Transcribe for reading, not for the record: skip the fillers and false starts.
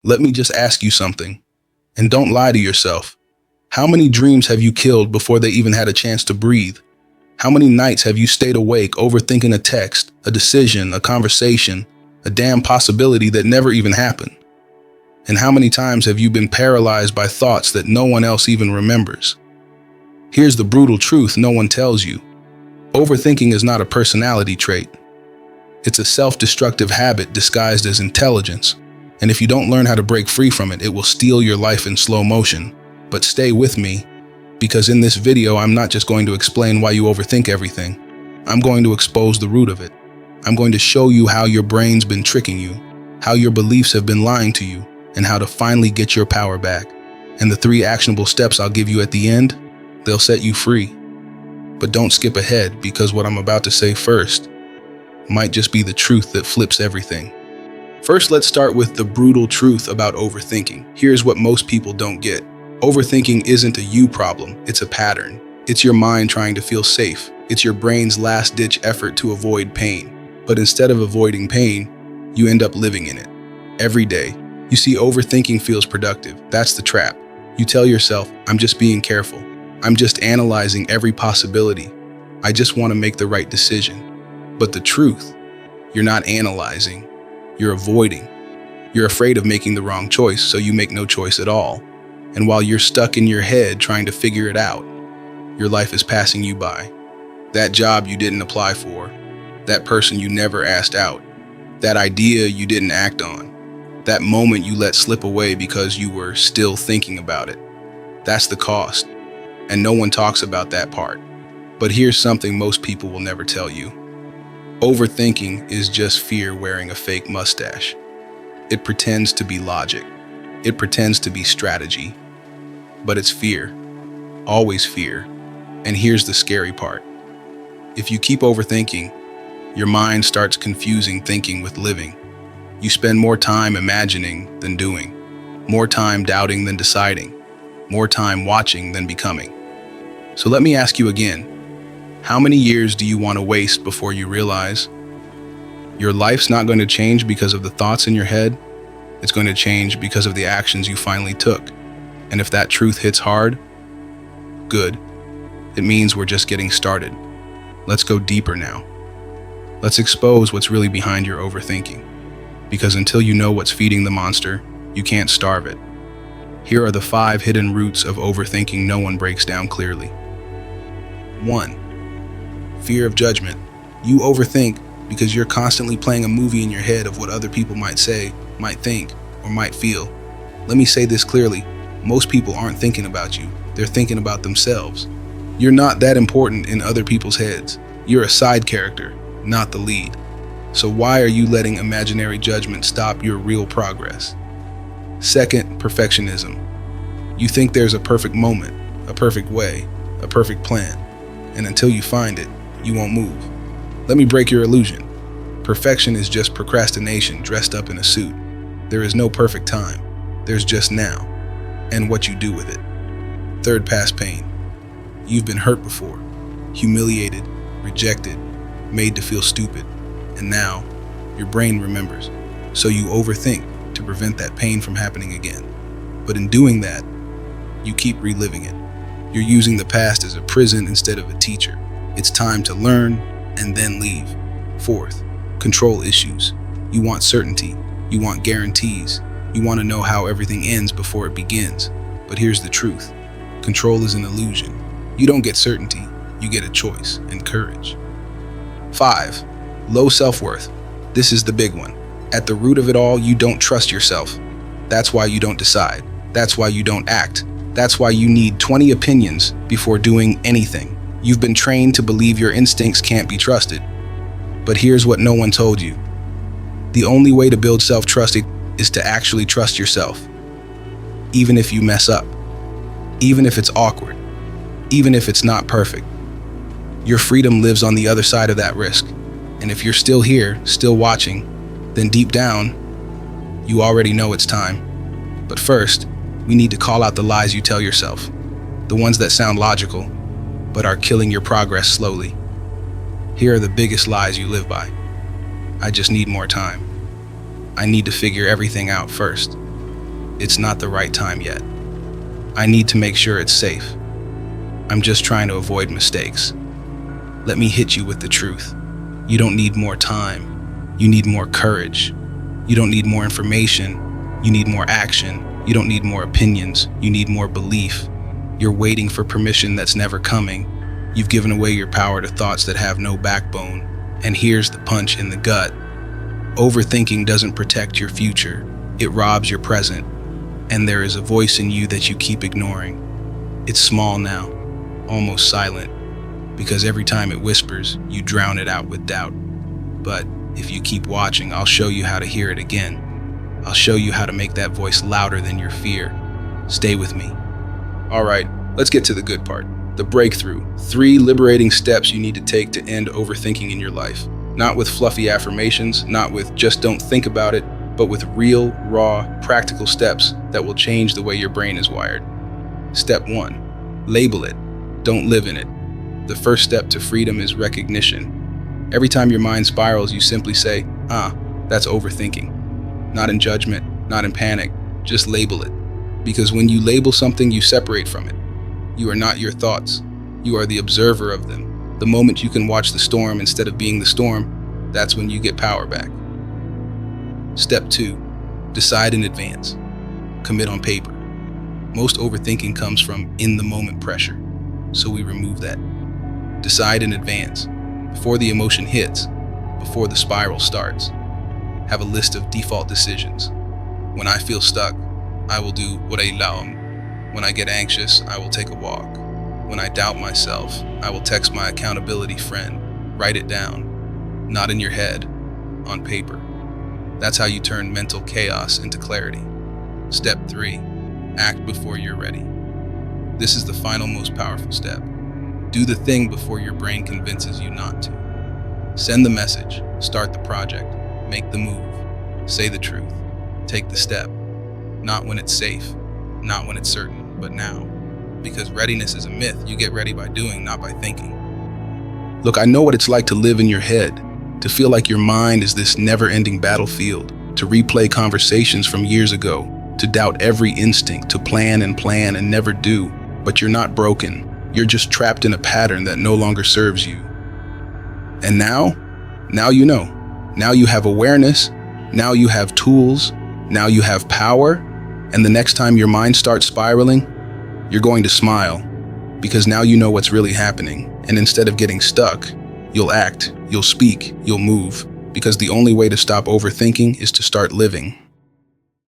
Let me just ask you something, and don't lie to yourself. How many dreams have you killed before they even had a chance to breathe? How many nights have you stayed awake overthinking a text, a decision, a conversation, a damn possibility that never even happened? And how many times have you been paralyzed by thoughts that no one else even remembers? Here's the brutal truth no one tells you. Overthinking is not a personality trait. It's a self-destructive habit disguised as intelligence. And if you don't learn how to break free from it, it will steal your life in slow motion. But stay with me, because in this video, I'm not just going to explain why you overthink everything. I'm going to expose the root of it. I'm going to show you how your brain's been tricking you, how your beliefs have been lying to you, and how to finally get your power back. And the 3 actionable steps I'll give you at the end, they'll set you free. But don't skip ahead, because what I'm about to say first might just be the truth that flips everything. First, let's start with the brutal truth about overthinking. Here's what most people don't get. Overthinking isn't a you problem, it's a pattern. It's your mind trying to feel safe. It's your brain's last-ditch effort to avoid pain. But instead of avoiding pain, you end up living in it. Every day, you see, overthinking feels productive. That's the trap. You tell yourself, I'm just being careful. I'm just analyzing every possibility. I just want to make the right decision. But the truth, you're not analyzing. You're avoiding. You're afraid of making the wrong choice, so you make no choice at all. And while you're stuck in your head trying to figure it out, your life is passing you by. That job you didn't apply for, that person you never asked out, that idea you didn't act on, that moment you let slip away because you were still thinking about it. That's the cost, and no one talks about that part. But here's something most people will never tell you. Overthinking is just fear wearing a fake mustache. It pretends to be logic. It pretends to be strategy. But it's fear. Always fear. And here's the scary part. If you keep overthinking, your mind starts confusing thinking with living. You spend more time imagining than doing, more time doubting than deciding, more time watching than becoming. So let me ask you again, how many years do you want to waste before you realize your life's not going to change because of the thoughts in your head? It's going to change because of the actions you finally took. And if that truth hits hard, good. It means we're just getting started. Let's go deeper now. Let's expose what's really behind your overthinking. Because until you know what's feeding the monster, you can't starve it. Here are the 5 hidden roots of overthinking no one breaks down clearly. 1. Fear of judgment. You overthink because you're constantly playing a movie in your head of what other people might say, might think, or might feel. Let me say this clearly. Most people aren't thinking about you. They're thinking about themselves. You're not that important in other people's heads. You're a side character, not the lead. So why are you letting imaginary judgment stop your real progress? 2nd, perfectionism. You think there's a perfect moment, a perfect way, a perfect plan. And until you find it, you won't move. Let me break your illusion. Perfection is just procrastination dressed up in a suit. There is no perfect time. There's just now, and what you do with it. 3rd, past pain. You've been hurt before, humiliated, rejected, made to feel stupid. And now, your brain remembers. So you overthink to prevent that pain from happening again. But in doing that, you keep reliving it. You're using the past as a prison instead of a teacher. It's time to learn and then leave. 4th, control issues. You want certainty. You want guarantees. You want to know how everything ends before it begins. But here's the truth. Control is an illusion. You don't get certainty. You get a choice and courage. 5, low self-worth. This is the big one. At the root of it all, you don't trust yourself. That's why you don't decide. That's why you don't act. That's why you need 20 opinions before doing anything. You've been trained to believe your instincts can't be trusted. But here's what no one told you. The only way to build self-trust is to actually trust yourself. Even if you mess up. Even if it's awkward. Even if it's not perfect. Your freedom lives on the other side of that risk. And if you're still here, still watching, then deep down, you already know it's time. But first, we need to call out the lies you tell yourself. The ones that sound logical, but are killing your progress slowly. Here are the biggest lies you live by. I just need more time. I need to figure everything out first. It's not the right time yet. I need to make sure it's safe. I'm just trying to avoid mistakes. Let me hit you with the truth. You don't need more time. You need more courage. You don't need more information. You need more action. You don't need more opinions. You need more belief. You're waiting for permission that's never coming. You've given away your power to thoughts that have no backbone. And here's the punch in the gut. Overthinking doesn't protect your future. It robs your present. And there is a voice in you that you keep ignoring. It's small now, almost silent, because every time it whispers, you drown it out with doubt. But if you keep watching, I'll show you how to hear it again. I'll show you how to make that voice louder than your fear. Stay with me. All right, let's get to the good part. The breakthrough. 3 liberating steps you need to take to end overthinking in your life. Not with fluffy affirmations, not with just don't think about it, but with real, raw, practical steps that will change the way your brain is wired. Step 1. Label it. Don't live in it. The first step to freedom is recognition. Every time your mind spirals, you simply say, that's overthinking. Not in judgment, not in panic, just label it. Because when you label something, you separate from it. You are not your thoughts. You are the observer of them. The moment you can watch the storm instead of being the storm, that's when you get power back. Step 2. Decide in advance. Commit on paper. Most overthinking comes from in-the-moment pressure, so we remove that. Decide in advance, before the emotion hits, before the spiral starts. Have a list of default decisions. When I feel stuck, I will do what I love. When I get anxious, I will take a walk. When I doubt myself, I will text my accountability friend. Write it down, not in your head, on paper. That's how you turn mental chaos into clarity. Step 3, act before you're ready. This is the final, most powerful step. Do the thing before your brain convinces you not to. Send the message, start the project, make the move, say the truth, take the step. Not when it's safe, not when it's certain, but now. Because readiness is a myth. You get ready by doing, not by thinking. Look, I know what it's like to live in your head, to feel like your mind is this never-ending battlefield, to replay conversations from years ago, to doubt every instinct, to plan and never do. But you're not broken. You're just trapped in a pattern that no longer serves you. And now you know. Now you have awareness. Now you have tools. Now you have power. And the next time your mind starts spiraling, you're going to smile, because now you know what's really happening. And instead of getting stuck, you'll act, you'll speak, you'll move, because the only way to stop overthinking is to start living.